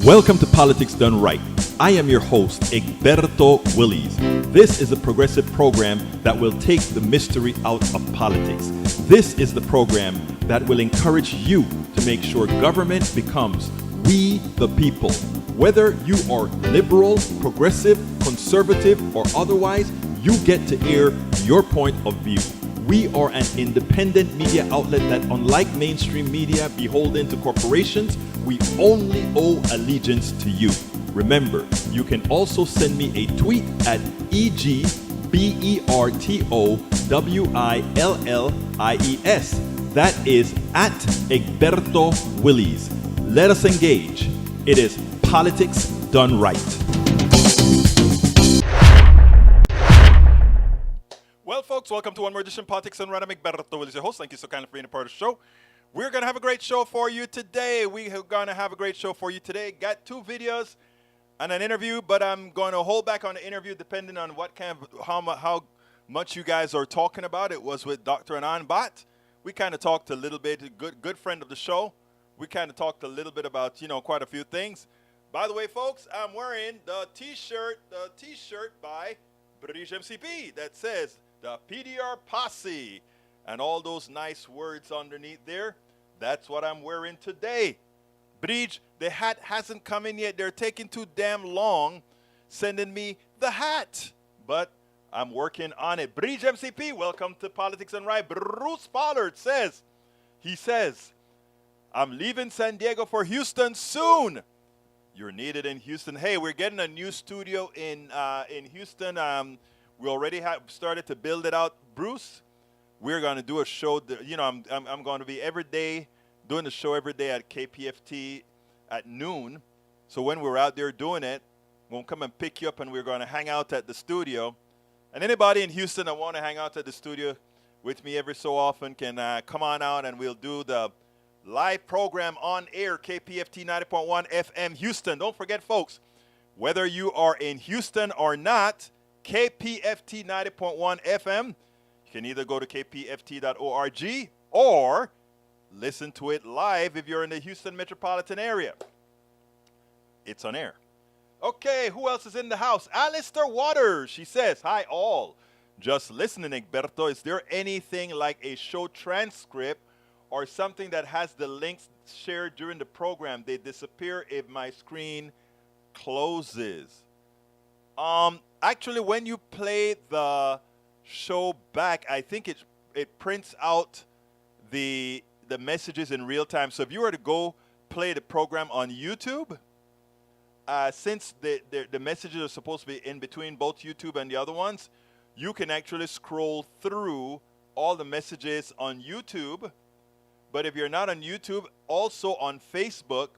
Welcome to Politics Done Right. I am your host, Egberto Willies. This is a progressive program that will take the mystery out of politics. This is the program that will encourage you to make sure government becomes we the people. Whether you are liberal, progressive, conservative, or otherwise, you get to air your point of view. We are an independent media outlet that, unlike mainstream media beholden to corporations, we only owe allegiance to you. Remember, you can also send me a tweet at EGBERTOWILLIES. That is at Egberto Willies. Let us engage. It is Politics Done Right. Well, folks, welcome to one more edition of Politics Done Right. I'm Egberto Willies, your host. Thank you so kindly for being a part of the show. We're going to have a great show for you today. Got two videos and an interview, but I'm going to hold back on the interview depending on what kind of, how much you guys are talking about. It was with Dr. Anand Bhatt. We kind of talked a little bit, good friend of the show. We kind of talked a little bit about, quite a few things. By the way, folks, I'm wearing the t-shirt by Buttigieg MCP that says the PDR Posse. And all those nice words underneath there, that's what I'm wearing today. Buttigieg, the hat hasn't come in yet. They're taking too damn long sending me the hat. But I'm working on it. Buttigieg MCP, welcome to Politics and Right. Bruce Pollard says, I'm leaving San Diego for Houston soon. You're needed in Houston. Hey, we're getting a new studio in Houston. We already have started to build it out, Bruce. We're going to do a show. I'm going to be doing the show every day at KPFT at noon. So when we're out there doing it, we'll come and pick you up, and we're going to hang out at the studio. And anybody in Houston that want to hang out at the studio with me every so often can come on out, and we'll do the live program on air, KPFT 90.1 FM Houston. Don't forget, folks, whether you are in Houston or not, KPFT 90.1 FM. You can either go to kpft.org or listen to it live if you're in the Houston metropolitan area. It's on air. Okay, who else is in the house? Alistair Waters. She says, hi all. Just listening, Egberto. Is there anything like a show transcript or something that has the links shared during the program? They disappear if my screen closes. Actually, when you play the show back, I think it prints out the messages in real time. So if you were to go play the program on YouTube, since the messages are supposed to be in between both YouTube and the other ones, you can actually scroll through all the messages on YouTube. But if you're not on YouTube, also on Facebook,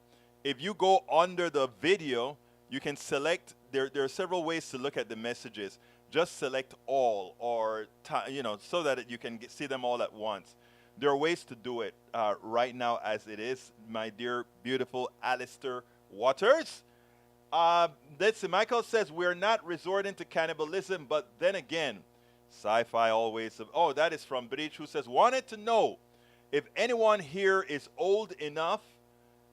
if you go under the video, you can select, there are several ways to look at the messages. Just select all, or so that you can see them all at once. There are ways to do it right now as it is, my dear, beautiful Alistair Waters. Let's see, Michael says, we're not resorting to cannibalism, but then again, sci-fi always. Oh, that is from Buttigieg, who says, wanted to know if anyone here is old enough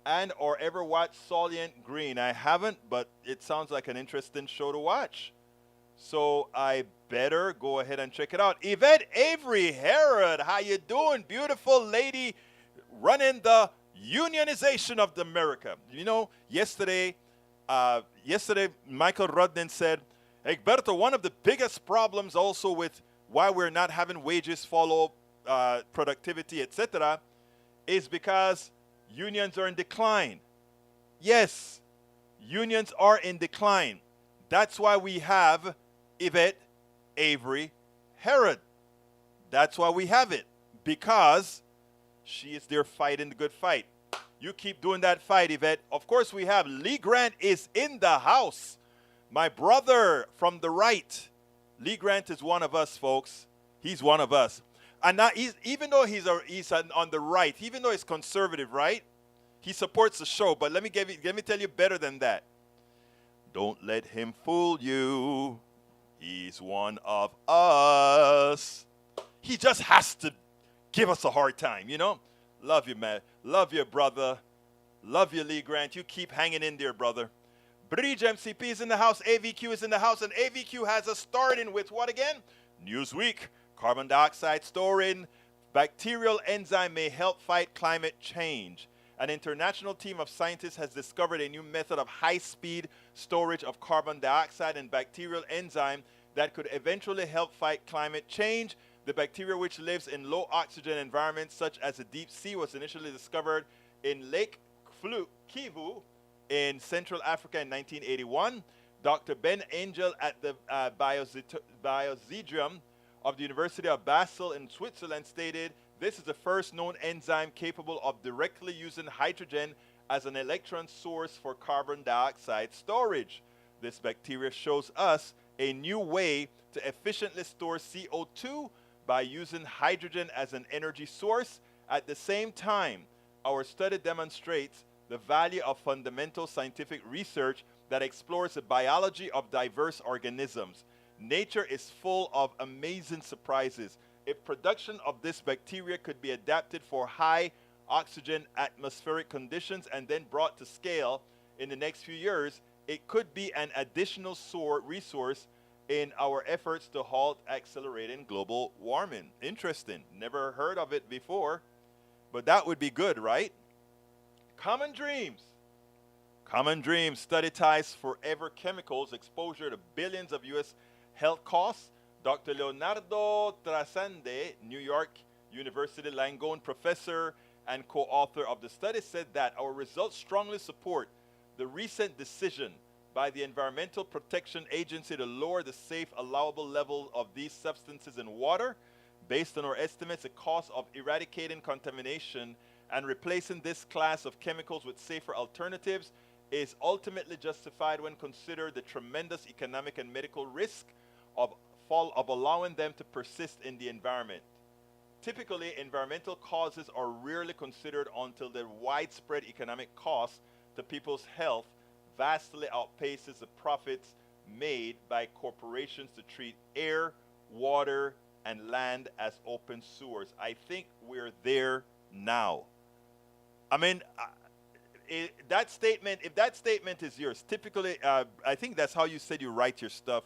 and or ever watched Soylent Green. I haven't, but it sounds like an interesting show to watch. So I better go ahead and check it out. Yvette Avery Herod, how you doing? Beautiful lady running the unionization of America. Yesterday Michael Rudnin said, Egberto, one of the biggest problems also with why we're not having wages follow productivity, etc., is because unions are in decline. Yes, unions are in decline. That's why we have Yvette Avery Herod. That's why we have it. Because she is there fighting the good fight. You keep doing that fight, Yvette. Of course, we have Lee Grant is in the house. My brother from the right. Lee Grant is one of us, folks. He's one of us. And now, even though he's on the right, even though he's conservative, right? He supports the show. But let me tell you better than that. Don't let him fool you. He's one of us. He just has to give us a hard time, Love you, man. Love you, brother. Love you, Lee Grant. You keep hanging in there, brother. Buttigieg MCP is in the house. AVQ is in the house. And AVQ has us starting with what again? Newsweek. Carbon dioxide storing. Bacterial enzyme may help fight climate change. An international team of scientists has discovered a new method of high-speed storage of carbon dioxide and bacterial enzyme that could eventually help fight climate change. The bacteria, which lives in low-oxygen environments such as the deep sea, was initially discovered in Lake Kivu in Central Africa in 1981. Dr. Ben Angel at the Biozetrium of the University of Basel in Switzerland stated, this is the first known enzyme capable of directly using hydrogen as an electron source for carbon dioxide storage. This bacteria shows us a new way to efficiently store CO2 by using hydrogen as an energy source. At the same time, our study demonstrates the value of fundamental scientific research that explores the biology of diverse organisms. Nature is full of amazing surprises. If production of this bacteria could be adapted for high oxygen atmospheric conditions and then brought to scale in the next few years, it could be an additional resource in our efforts to halt accelerating global warming. Interesting. Never heard of it before, but that would be good, right? Common dreams. Common dreams. Study ties forever chemicals, exposure to billions of U.S. health costs. Dr. Leonardo Trasande, New York University Langone professor and co-author of the study, said that our results strongly support the recent decision by the Environmental Protection Agency to lower the safe allowable level of these substances in water. Based on our estimates, the cost of eradicating contamination and replacing this class of chemicals with safer alternatives is ultimately justified when considered the tremendous economic and medical risk of allowing them to persist in the environment. Typically, environmental causes are rarely considered until the widespread economic cost to people's health vastly outpaces the profits made by corporations to treat air, water, and land as open sewers. I think we're there now. I mean, if that statement is yours, typically, I think that's how you said you write your stuff,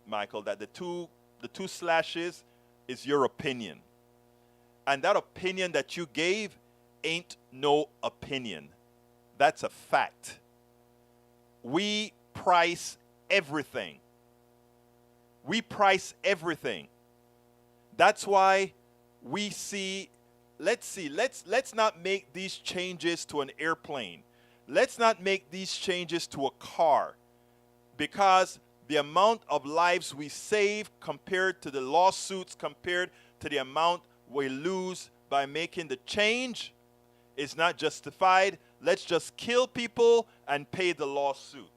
Michael, that the two slashes is your opinion. And that opinion that you gave ain't no opinion. That's a fact. We price everything. We price everything. That's why we see, let's not make these changes to an airplane. Let's not make these changes to a car, because the amount of lives we save compared to the lawsuits, compared to the amount we lose by making the change is not justified. Let's just kill people and pay the lawsuit.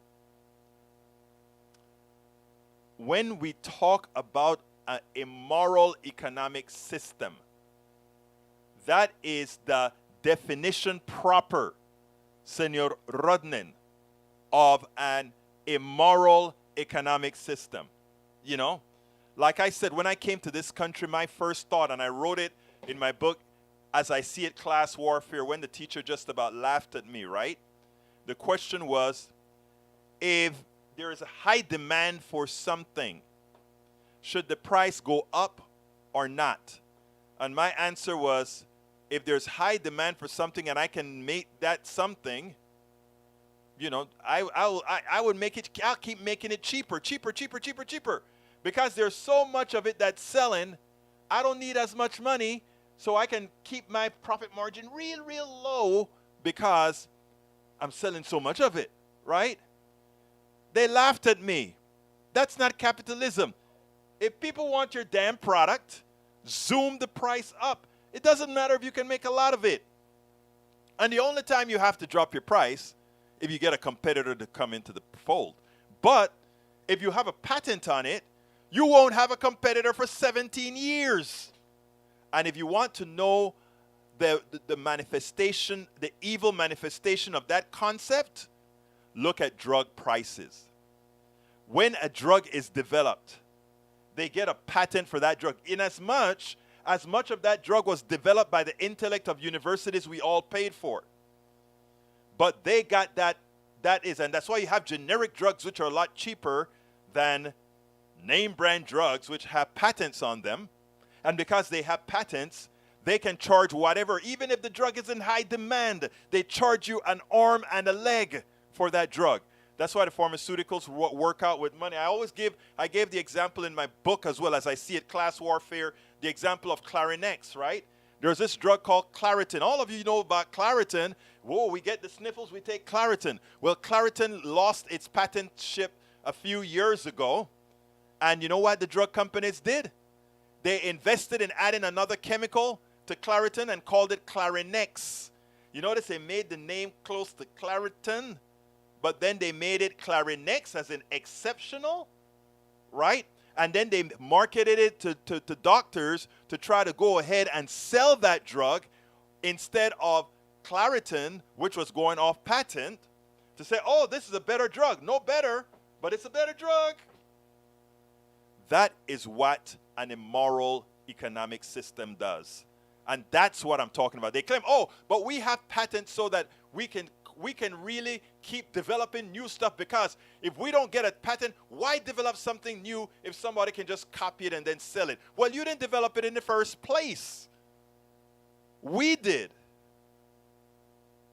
When we talk about an immoral economic system, that is the definition proper, Senor Rodnin, of an immoral economic system. You know, like I said, when I came to this country, my first thought, and I wrote it in my book, As I See It, Class Warfare, when the teacher just about laughed at me, right? The question was, if there is a high demand for something, should the price go up or not? And my answer was, if there's high demand for something and I can make that something, you know, I would make it, I'll keep making it cheaper. Because there's so much of it that's selling, I don't need as much money, so I can keep my profit margin real low because I'm selling so much of it, right? They laughed at me. That's not capitalism. If people want your damn product, zoom the price up. It doesn't matter if you can make a lot of it. And the only time you have to drop your price, if you get a competitor to come into the fold. But if you have a patent on it, you won't have a competitor for 17 years. And if you want to know the manifestation, the evil manifestation of that concept, look at drug prices. When a drug is developed, they get a patent for that drug. In as much of that drug was developed by the intellect of universities we all paid for. But they got and that's why you have generic drugs which are a lot cheaper than name brand drugs which have patents on them. And because they have patents, they can charge whatever. Even if the drug is in high demand, they charge you an arm and a leg for that drug. That's why the pharmaceuticals work out with money. I gave the example in my book as well as I see it, Class Warfare, the example of Clarinex, right? There's this drug called Claritin. All of you know about Claritin. Whoa, we get the sniffles, we take Claritin. Well, Claritin lost its patentship a few years ago. And you know what the drug companies did? They invested in adding another chemical to Claritin and called it Clarinex. You notice they made the name close to Claritin, but then they made it Clarinex as in exceptional, right? And then they marketed it to doctors to try to go ahead and sell that drug instead of Claritin, which was going off patent, to say, oh, this is a better drug. No better, but it's a better drug. That is what an immoral economic system does. And that's what I'm talking about. They claim, oh, but we have patents so that we can really keep developing new stuff, because if we don't get a patent, why develop something new if somebody can just copy it and then sell it? Well, you didn't develop it in the first place. We did.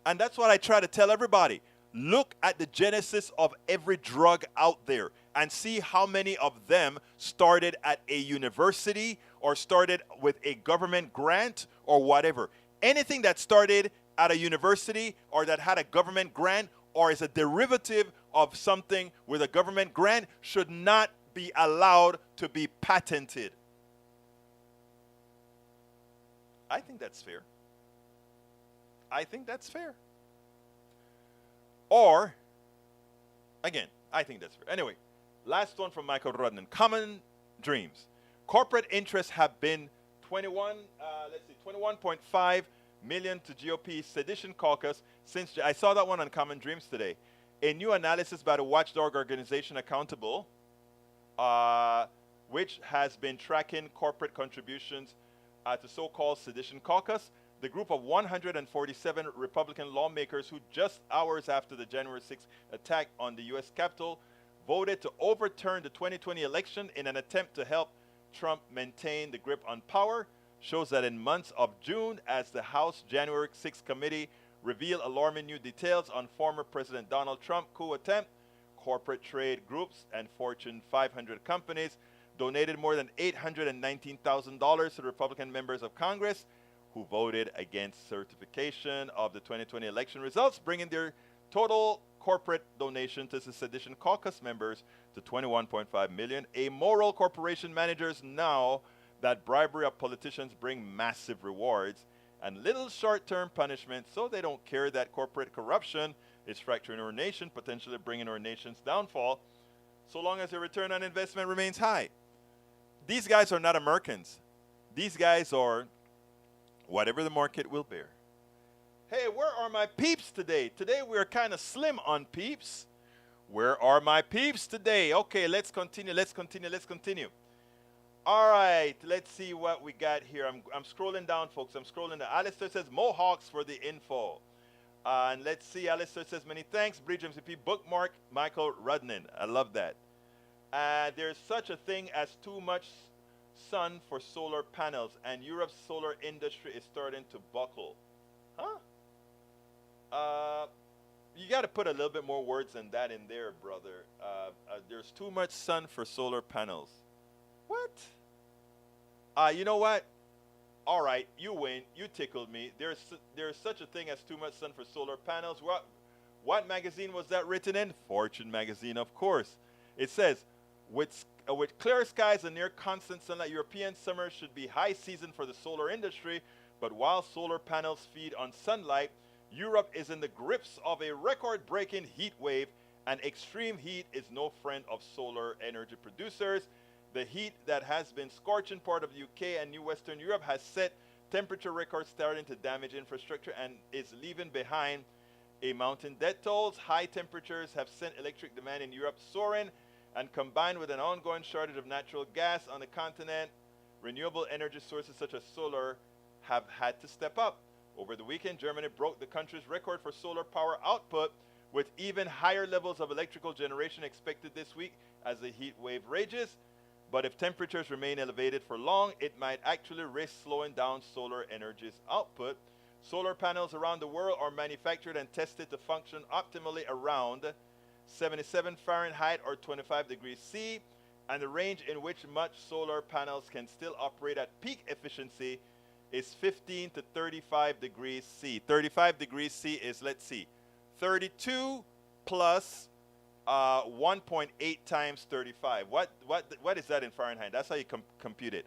And that's what I try to tell everybody. Look at the genesis of every drug out there and see how many of them started at a university or started with a government grant or whatever. Anything that started at a university or that had a government grant or is a derivative of something with a government grant should not be allowed to be patented. I think that's fair. I think that's fair. Or, again, I think that's fair. Anyway, last one from Michael Rudnan. Common dreams. Corporate interests have been 21.5 million to GOP sedition caucus since I saw that one on Common Dreams today. A new analysis by the watchdog organization Accountable, which has been tracking corporate contributions to so-called sedition caucus. The group of 147 Republican lawmakers who just hours after the January 6th attack on the U.S. Capitol voted to overturn the 2020 election in an attempt to help Trump maintain the grip on power shows that in months of June, as the House January 6th committee revealed alarming new details on former President Donald Trump coup attempt, corporate trade groups and Fortune 500 companies donated more than $819,000 to Republican members of Congress who voted against certification of the 2020 election results, bringing their total corporate donation to the sedition caucus members to $21.5 million. Amoral corporation managers know that bribery of politicians bring massive rewards and little short-term punishment, so they don't care that corporate corruption is fracturing our nation, potentially bringing our nation's downfall, so long as the return on investment remains high. These guys are not Americans. These guys are whatever the market will bear. Hey, where are my peeps today? Today we're kind of slim on peeps. Where are my peeps today? Okay, let's continue. All right, let's see what we got here. I'm scrolling down, folks. I'm scrolling down. Alistair says, Mohawks for the info. And let's see, Alistair says, many thanks. Bridge MCP, bookmark Michael Rudnan. I love that. There's such a thing as too much sun for solar panels, and Europe's solar industry is starting to buckle. Huh? You got to put a little bit more words than that in there, brother. There's too much sun for solar panels. What? You know what? All right, you win. You tickled me. There's such a thing as too much sun for solar panels. What magazine was that written in? Fortune magazine, of course. It says, with clear skies and near constant sunlight, European summer should be high season for the solar industry. But while solar panels feed on sunlight, Europe is in the grips of a record-breaking heat wave, and extreme heat is no friend of solar energy producers. The heat that has been scorching part of the UK and New Western Europe has set temperature records, starting to damage infrastructure and is leaving behind a mountain death tolls. High temperatures have sent electric demand in Europe soaring, and combined with an ongoing shortage of natural gas on the continent, renewable energy sources such as solar have had to step up. Over the weekend, Germany broke the country's record for solar power output, with even higher levels of electrical generation expected this week as the heat wave rages. But if temperatures remain elevated for long, it might actually risk slowing down solar energy's output. Solar panels around the world are manufactured and tested to function optimally around 77 Fahrenheit or 25 degrees C, and the range in which much solar panels can still operate at peak efficiency is 15 to 35 degrees C. 35 degrees C is, let's see, 32 plus 1.8 times 35. What is that in Fahrenheit? That's how you compute it.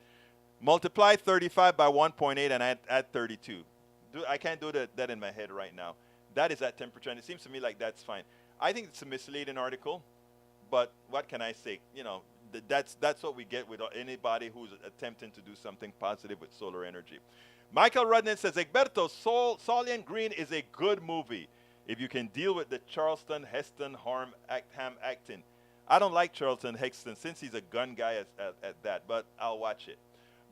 Multiply 35 by 1.8 and add 32. I can't do that in my head right now. That is that temperature, and it seems to me like that's fine. I think it's a misleading article, but what can I say? You know, that's what we get with anybody who's attempting to do something positive with solar energy. Michael Rudnan says, Egberto, Soylent Green is a good movie if you can deal with the Charlton Heston Ham acting. I don't like Charlton Heston since he's a gun guy at that, but I'll watch it.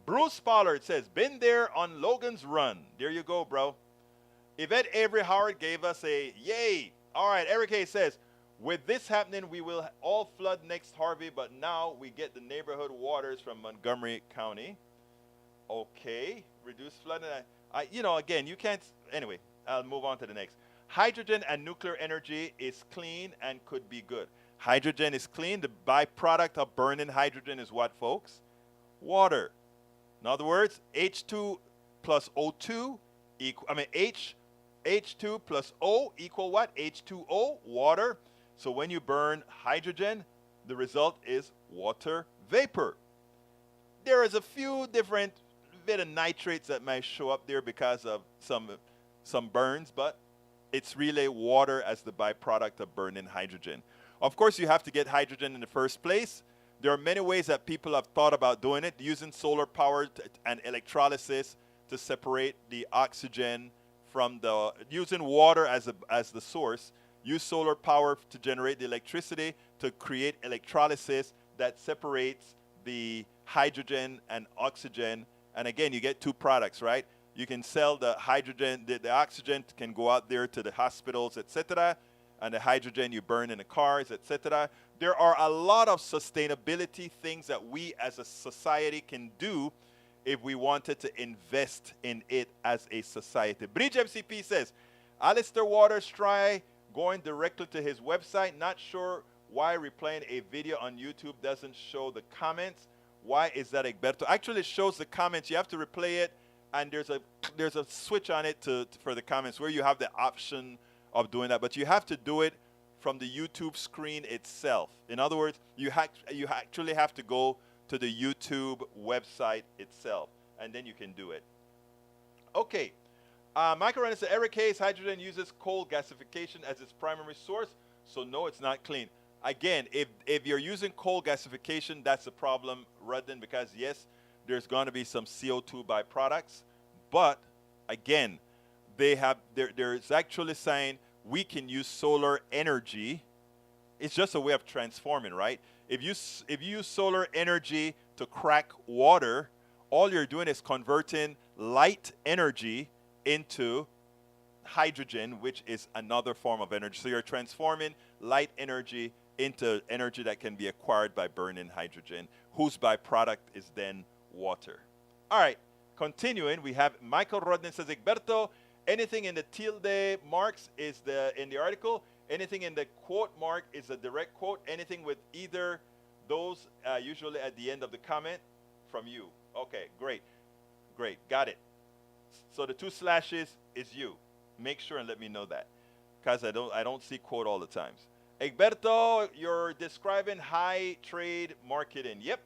Bruce Pollard says, been there on Logan's Run. There you go, bro. Yvette Avery Howard gave us a yay. All right, Eric A says, with this happening, we will all flood next Harvey, but now we get the neighborhood waters from Montgomery County. Okay, reduce flooding. You know, again, you can't, anyway, I'll move on to the next. Hydrogen and nuclear energy is clean and could be good. Hydrogen is clean. The byproduct of burning hydrogen is what, folks? Water. In other words, H2 plus O2 equal, H2 plus O equal what? H2O, water. So when you burn hydrogen, the result is water vapor. There is a few different bit of nitrates that might show up there because of some burns, but it's really water as the byproduct of burning hydrogen. Of course, you have to get hydrogen in the first place. There are many ways that people have thought about doing it, using solar power and electrolysis to separate the oxygen from using water as the source. Use solar power to generate the electricity to create electrolysis that separates the hydrogen and oxygen. And again, you get two products, right? You can sell the hydrogen, the oxygen can go out there to the hospitals, etc., and the hydrogen you burn in the cars, etc. There are a lot of sustainability things that we as a society can do if we wanted to invest in it as a society. Bridge MCP says, Alistair Waters try going directly to his website. Not sure why replaying a video on YouTube doesn't show the comments. Why is that, Egberto? Actually, it shows the comments. You have to replay it, and there's a switch on it for the comments where you have the option of doing that. But you have to do it from the YouTube screen itself. In other words, you actually have to go to the YouTube website itself, and then you can do it. Okay. Michael Renner said, Eric Hayes, hydrogen uses coal gasification as its primary source, so no, it's not clean. Again, if you're using coal gasification, that's a problem, Rudden, because yes, there's going to be some CO2 byproducts, but again, there's actually saying we can use solar energy. It's just a way of transforming, right? If you use solar energy to crack water, all you're doing is converting light energy into hydrogen, which is another form of energy. So you're transforming light energy into energy that can be acquired by burning hydrogen, whose byproduct is then water. All right, continuing, we have Michael Rodden says, Egberto, anything in the tilde marks is in the article. Anything in the quote mark is a direct quote. Anything with either those, usually at the end of the comment, from you. Okay, great. Great, got it. So the 2 slashes is you. Make sure and let me know that, because I don't see quote all the times. Egberto, you're describing high trade marketing. Yep.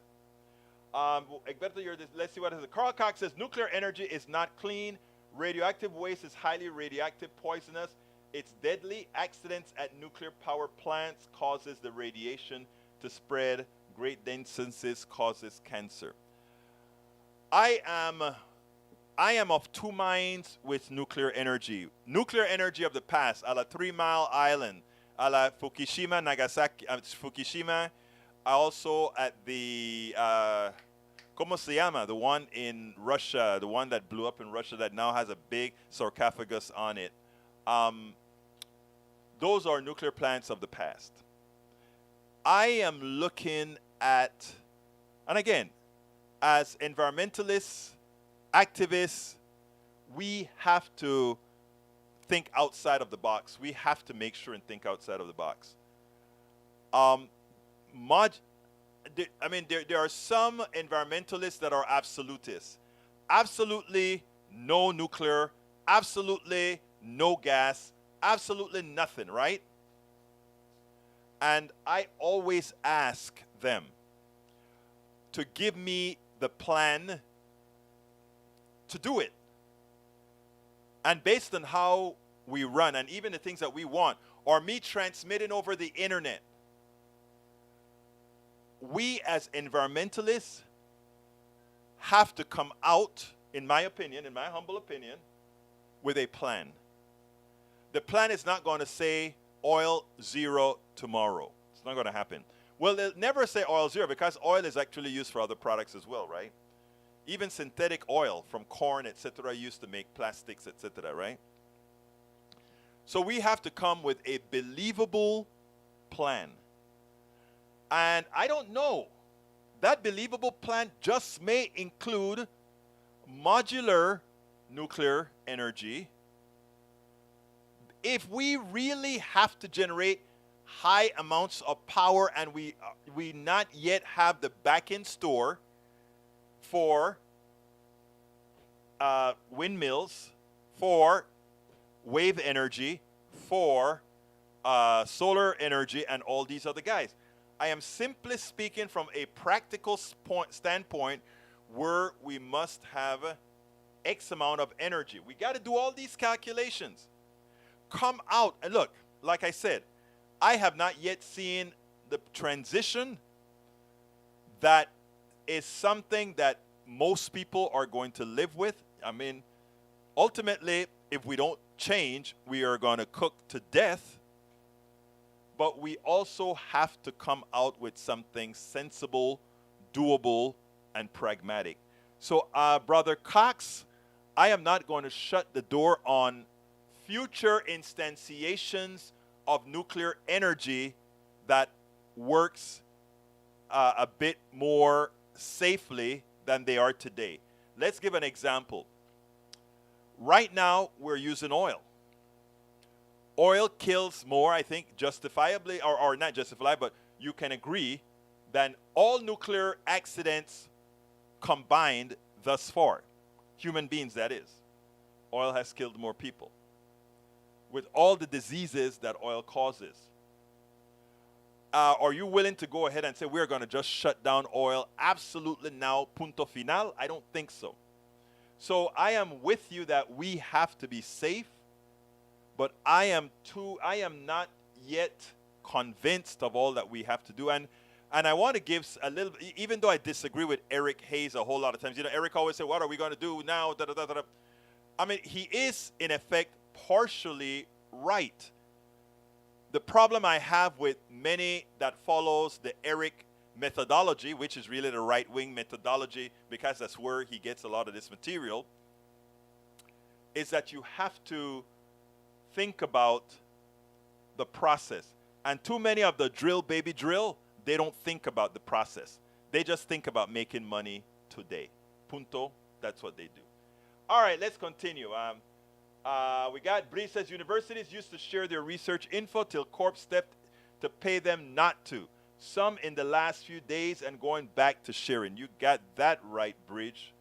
Egberto, let's see what it is. Carl Cox says, nuclear energy is not clean. Radioactive waste is highly radioactive, poisonous. It's deadly. Accidents at nuclear power plants causes the radiation to spread. Great distances causes cancer. I am of two minds with nuclear energy. Nuclear energy of the past, a la 3 Mile Island, a la Fukushima, Nagasaki, Fukushima, also at the ¿Cómo se llama? The one in Russia, the one that blew up in Russia that now has a big sarcophagus on it. Um, those are nuclear plants of the past. I am looking at, and again, as environmentalists, activists, we have to think outside of the box. We have to make sure and think outside of the box. Um, there are some environmentalists that are absolutists. Absolutely no nuclear, absolutely no gas, absolutely nothing, right? And I always ask them to give me the plan to do it. And based on how we run and even the things that we want, or me transmitting over the internet, we as environmentalists have to come out, in my opinion, in my humble opinion, with a plan. The plan is not going to say oil zero tomorrow. It's not going to happen. Well, they'll never say oil zero because oil is actually used for other products as well, right? Even synthetic oil from corn, etc., used to make plastics, etc., right? So we have to come with a believable plan. And I don't know. That believable plan just may include modular nuclear energy. If we really have to generate high amounts of power and we not yet have the back-end store for windmills, for wave energy, for solar energy, and all these other guys. I am simply speaking from a practical standpoint where we must have X amount of energy. We got to do all these calculations. Come out and look, like I said, I have not yet seen the transition that is something that most people are going to live with. I mean, ultimately, if we don't change, we are going to cook to death. But we also have to come out with something sensible, doable, and pragmatic. So, Brother Cox, I am not going to shut the door on future instantiations of nuclear energy that works a bit more safely than they are today. Let's give an example. Right now, we're using oil. Oil kills more, I think, justifiably, or not justifiably, but you can agree, than all nuclear accidents combined thus far. Human beings, that is. Oil has killed more people. With all the diseases that oil causes. Are you willing to go ahead and say we're going to just shut down oil absolutely now, punto final? I don't think so. So I am with you that we have to be safe, but I am not yet convinced of all that we have to do. And I want to give a little, even though I disagree with Eric Hayes a whole lot of times. You know, Eric always said, what are we going to do now? Da, da, da, da. I mean, he is, in effect, partially right. The problem I have with many that follows the Eric methodology, which is really the right-wing methodology, because that's where he gets a lot of this material, is that you have to think about the process. And too many of the drill, baby drill, they don't think about the process. They just think about making money today. Punto. That's what they do. All right, let's continue. We got Bree says universities used to share their research info till Corp stepped to pay them not to. Some in the last few days and going back to sharing. You got that right, Bridge.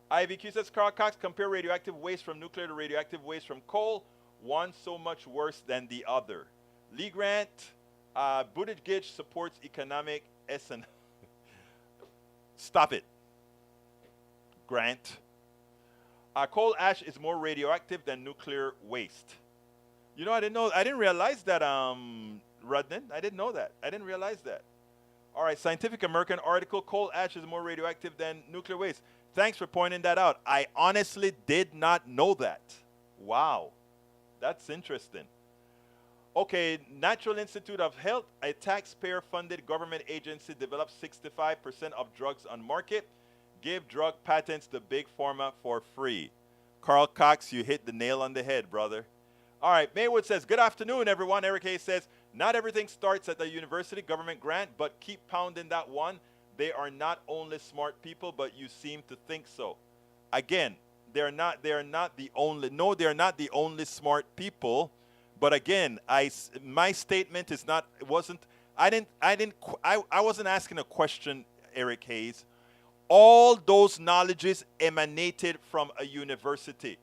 IVQ says Carl Cox, compare radioactive waste from nuclear to radioactive waste from coal. One so much worse than the other. Lee Grant, Buttigieg supports economic SN. Stop it, Grant. Coal ash is more radioactive than nuclear waste. You know, I didn't realize that, Rudnan. I didn't know that. I didn't realize that. All right, Scientific American article, coal ash is more radioactive than nuclear waste. Thanks for pointing that out. I honestly did not know that. Wow, that's interesting. Okay, Natural Institute of Health, a taxpayer-funded government agency, develops 65% of drugs on market. Give drug patents to Big Pharma for free. Carl Cox, you hit the nail on the head, brother. All right, Maywood says, good afternoon, everyone. Eric Hayes says, not everything starts at the university government grant, but keep pounding that one. They are not only smart people, but you seem to think so. Again, they're not the only smart people. But again, my statement is not, it wasn't, I wasn't asking a question, Eric Hayes. All those knowledges emanated from a university,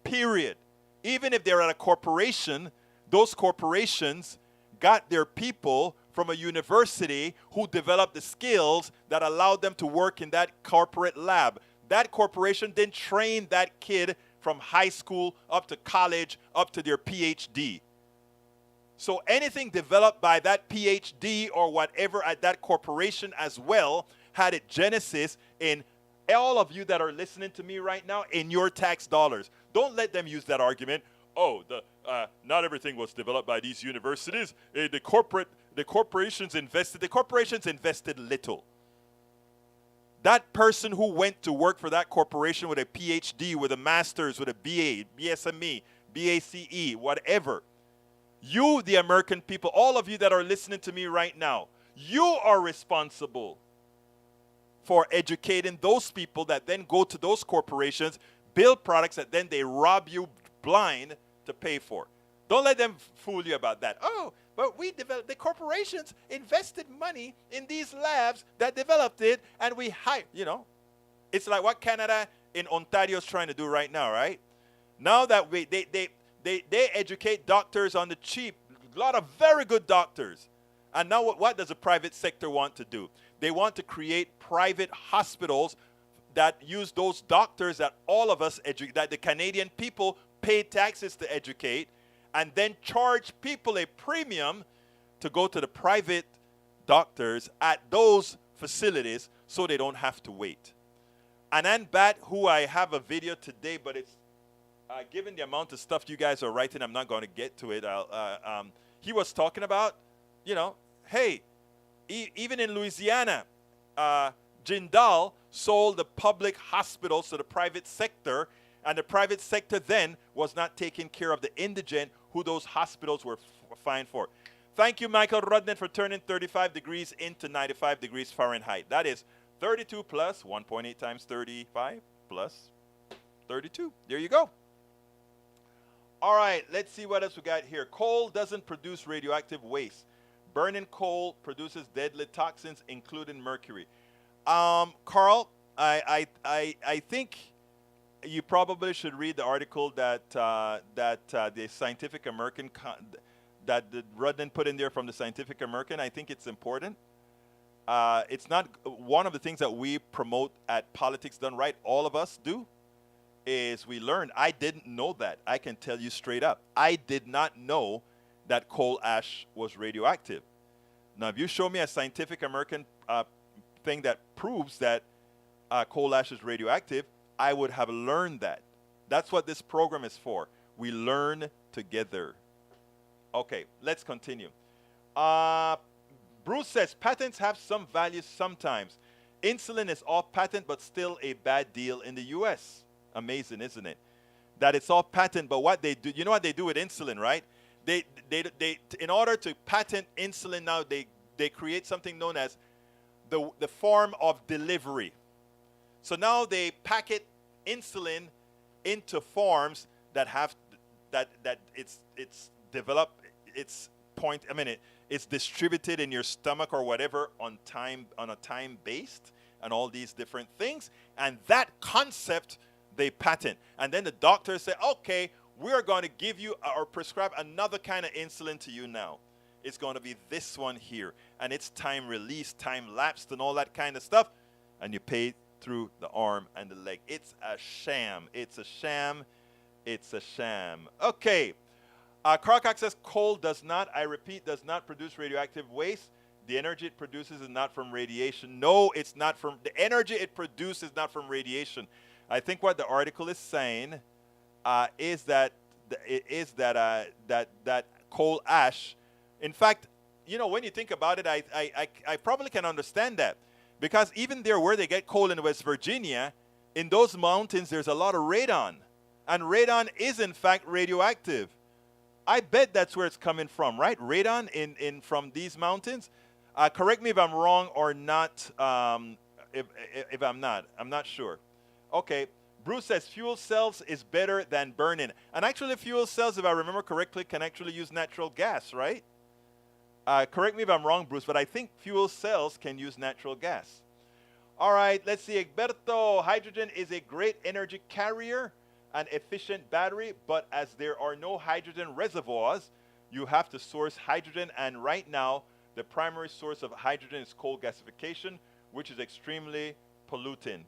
period. Even if they're at a corporation, those corporations got their people from a university who developed the skills that allowed them to work in that corporate lab. That corporation then trained that kid from high school up to college, up to their PhD. So anything developed by that PhD or whatever at that corporation as well had its genesis in all of you that are listening to me right now in your tax dollars. Don't let them use that argument. Oh, not everything was developed by these universities. The corporations invested little. That person who went to work for that corporation with a PhD, with a master's, with a BA, BSME, BACE, whatever. You, the American people, all of you that are listening to me right now, you are responsible for educating those people that then go to those corporations, build products that then they rob you blind to pay for. Don't let them fool you about that. Oh, but the corporations invested money in these labs that developed it, and we hired, It's like what Canada in Ontario is trying to do right now, right? Now that they educate doctors on the cheap, a lot of very good doctors. And now what does the private sector want to do? They want to create private hospitals that use those doctors that all of us, that the Canadian people pay taxes to educate, and then charge people a premium to go to the private doctors at those facilities so they don't have to wait. Anand Bhatt, who I have a video today, but it's given the amount of stuff you guys are writing, I'm not going to get to it. He was talking about, hey, even in Louisiana, Jindal sold the public hospitals to the private sector, and the private sector then was not taking care of the indigent who those hospitals were fined for. Thank you, Michael Rudden, for turning 35 degrees into 95 degrees Fahrenheit. That is 32 plus 1.8 times 35 plus 32. There you go. All right, let's see what else we got here. Coal doesn't produce radioactive waste. Burning coal produces deadly toxins, including mercury. Carl, I think you probably should read the article that the Scientific American that Rudden put in there from the Scientific American. I think it's important. It's not one of the things that we promote at Politics Done Right. All of us do. Is we learned. I didn't know that. I can tell you straight up. I did not know that coal ash was radioactive. Now, if you show me a Scientific American thing that proves that coal ash is radioactive, I would have learned that. That's what this program is for. We learn together. Okay, let's continue. Bruce says, patents have some value sometimes. Insulin is off patent, but still a bad deal in the U.S. Amazing, isn't it? That it's off patent, but what they do, you know what they do with insulin, right? They in order to patent insulin now, they create something known as the form of delivery. So now they packet insulin into forms that have that it's developed, it's distributed in your stomach or whatever on a time based and all these different things, and that concept they patent. And then the doctors say, okay, we're going to give you or prescribe another kind of insulin to you now. It's going to be this one here, and it's time released, time lapsed, and all that kind of stuff, and you pay through the arm and the leg. It's a sham. It's a sham. It's a sham. Okay. Carl Cox says coal does not, I repeat, does not produce radioactive waste. The energy it produces is not from radiation. No, it's not from, the energy it produces is not from radiation. I think what the article is saying is that coal ash, in fact, when you think about it, I probably can understand that, Because even there where they get coal in West Virginia, in those mountains, there's a lot of radon. And radon is, in fact, radioactive. I bet that's where it's coming from, right? Radon from these mountains. Correct me if I'm wrong or not. If I'm not. I'm not sure. Okay. Bruce says fuel cells is better than burning. And actually, fuel cells, if I remember correctly, can actually use natural gas, right? Correct me if I'm wrong, Bruce, but I think fuel cells can use natural gas. All right, let's see. Egberto, hydrogen is a great energy carrier and efficient battery, but as there are no hydrogen reservoirs, you have to source hydrogen. And right now, the primary source of hydrogen is coal gasification, which is extremely polluting.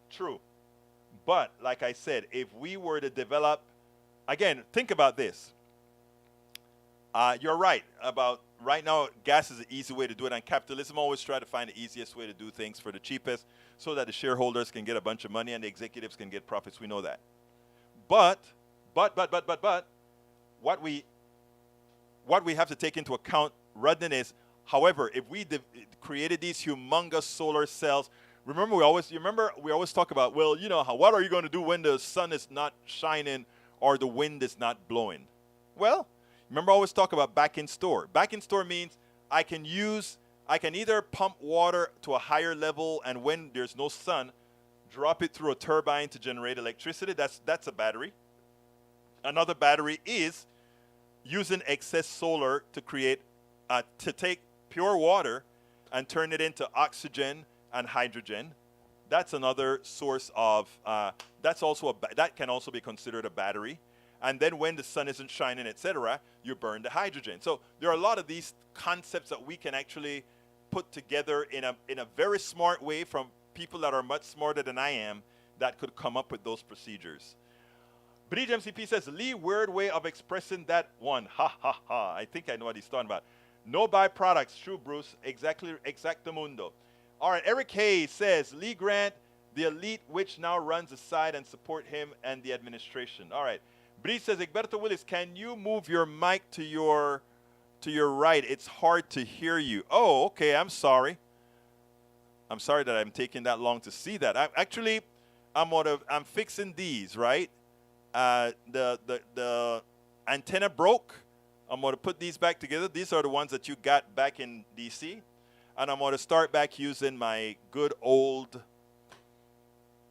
True. But like I said, if we were to develop, again, think about this. You're right about right now, gas is an easy way to do it, and capitalism always try to find the easiest way to do things for the cheapest so that the shareholders can get a bunch of money and the executives can get profits. We know that. But what we have to take into account, Rudden, is, however, if we created these humongous solar cells, remember we always talk about, well, you know, what are you going to do when the sun is not shining or the wind is not blowing? Well, remember I always talk about back in store. Back in store means I can either pump water to a higher level, and when there's no sun, drop it through a turbine to generate electricity. That's a battery. Another battery is using excess solar to create, to take pure water and turn it into oxygen and hydrogen. That's another source of, that can also be considered a battery. And then when the sun isn't shining, etc., you burn the hydrogen. So there are a lot of these concepts that we can actually put together in a very smart way from people that are much smarter than I am that could come up with those procedures. Bridge MCP says, Lee, weird way of expressing that one. Ha, ha, ha. I think I know what he's talking about. No byproducts. True, Bruce. Exactamundo. All right, Eric Hayes says, Lee Grant, the elite which now runs aside and support him and the administration. All right. Bridge says, Egberto Willis, can you move your mic to your right? It's hard to hear you. Oh, okay. I'm sorry. I'm sorry that I'm taking that long to see that. I'm fixing these, right? The antenna broke. I'm going to put these back together. These are the ones that you got back in DC. And I'm going to start back using my good old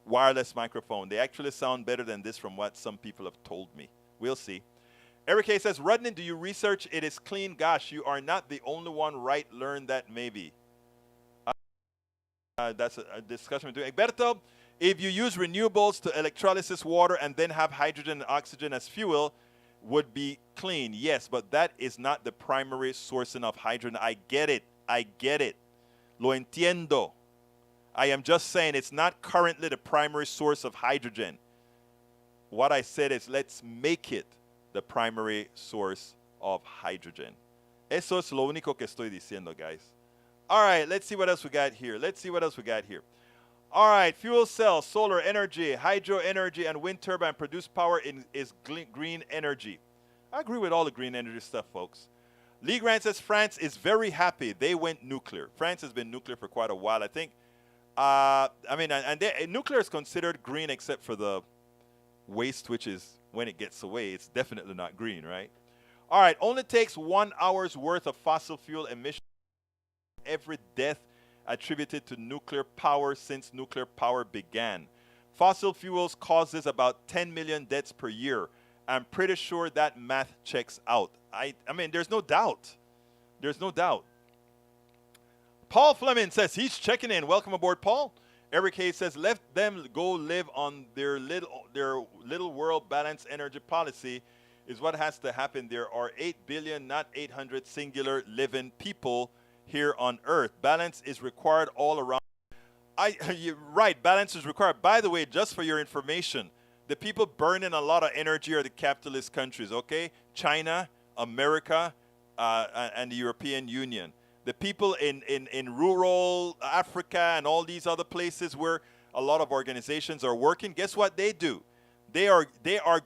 wireless microphone. They actually sound better than this from what some people have told me. We'll see. Eric A says, Rudnin, do you research it is clean? Gosh, you are not the only one, right? Learn that maybe. That's a discussion between Egberto. If you use renewables to electrolysis water and then have hydrogen and oxygen as fuel, would be clean. Yes, but that is not the primary sourcing of hydrogen. I get it. I get it. Lo entiendo. I am just saying it's not currently the primary source of hydrogen. What I said is let's make it the primary source of hydrogen. Eso es lo único que estoy diciendo, guys. All right, let's see what else we got here. All right, fuel cells, solar energy, hydro energy, and wind turbine produce power is green energy. I agree with all the green energy stuff, folks. Lee Grant says France is very happy they went nuclear. France has been nuclear for quite a while, I think. Nuclear is considered green except for the waste, which is when it gets away, it's definitely not green, right? All right, only takes 1 hour's worth of fossil fuel emission every death attributed to nuclear power since nuclear power began. Fossil fuels causes about 10 million deaths per year. I'm pretty sure that math checks out. I mean, there's no doubt. There's no doubt. Paul Fleming says he's checking in. Welcome aboard, Paul. Eric Hayes says, let them go live on their little world balanced energy policy is what has to happen. There are 8 billion, not 800 singular living people here on Earth. Balance is required all around. You're right, balance is required. By the way, just for your information, the people burning a lot of energy are the capitalist countries, okay? China, America, and the European Union. The people in rural Africa and all these other places where a lot of organizations are working, guess what they do? They are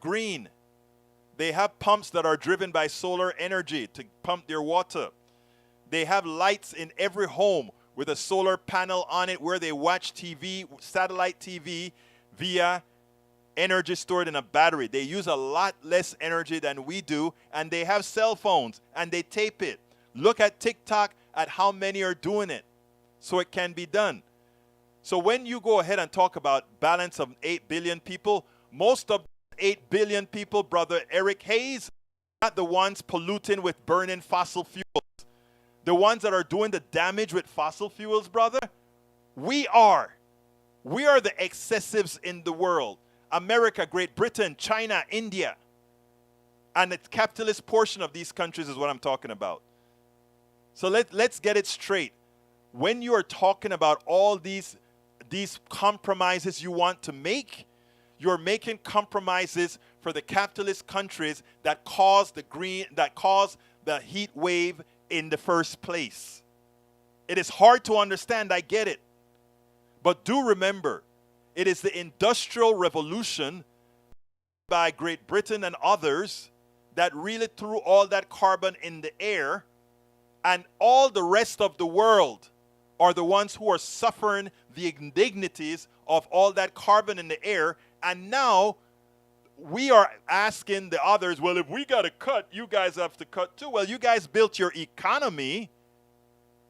green. They have pumps that are driven by solar energy to pump their water. They have lights in every home with a solar panel on it where they watch TV, satellite TV, via energy stored in a battery. They use a lot less energy than we do, and they have cell phones, and they tape it. Look at TikTok at how many are doing it, so it can be done. So when you go ahead and talk about balance of 8 billion people, most of 8 billion people, Brother Eric Hayes, not the ones polluting with burning fossil fuels. The ones that are doing the damage with fossil fuels, brother, we are. We are the excessives in the world. America, Great Britain, China, India, and the capitalist portion of these countries is what I'm talking about. So let's get it straight. When you are talking about all these compromises you want to make, you're making compromises for the capitalist countries that cause the heat wave in the first place. It is hard to understand, I get it. But do remember, it is the Industrial Revolution by Great Britain and others that really threw all that carbon in the air, and all the rest of the world are the ones who are suffering the indignities of all that carbon in the air. And now we are asking the others, well, if we got to cut, you guys have to cut too. Well, you guys built your economy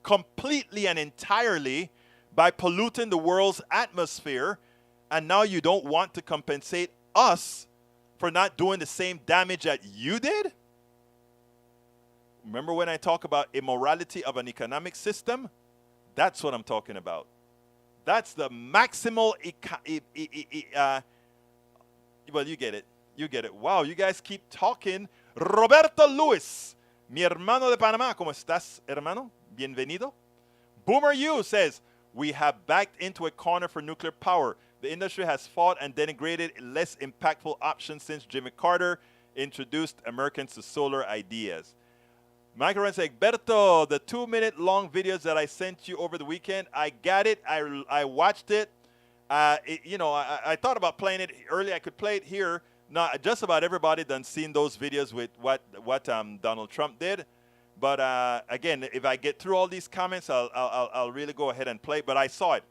completely and entirely by polluting the world's atmosphere, and now you don't want to compensate us for not doing the same damage that you did? Remember when I talk about immorality of an economic system? That's what I'm talking about. That's the maximal well, you get it. You get it. Wow, you guys keep talking. Roberto Luis, mi hermano de Panamá. ¿Cómo estás, hermano? Bienvenido. Boomer U says, we have backed into a corner for nuclear power. The industry has fought and denigrated less impactful options since Jimmy Carter introduced Americans to solar ideas. Michael Ren says, Berto, the 2-minute long videos that I sent you over the weekend, I got it. I watched it. I thought about playing it early. I could play it here. Now, just about everybody done seen those videos with what Donald Trump did. But again, if I get through all these comments, I'll really go ahead and play. But I saw it.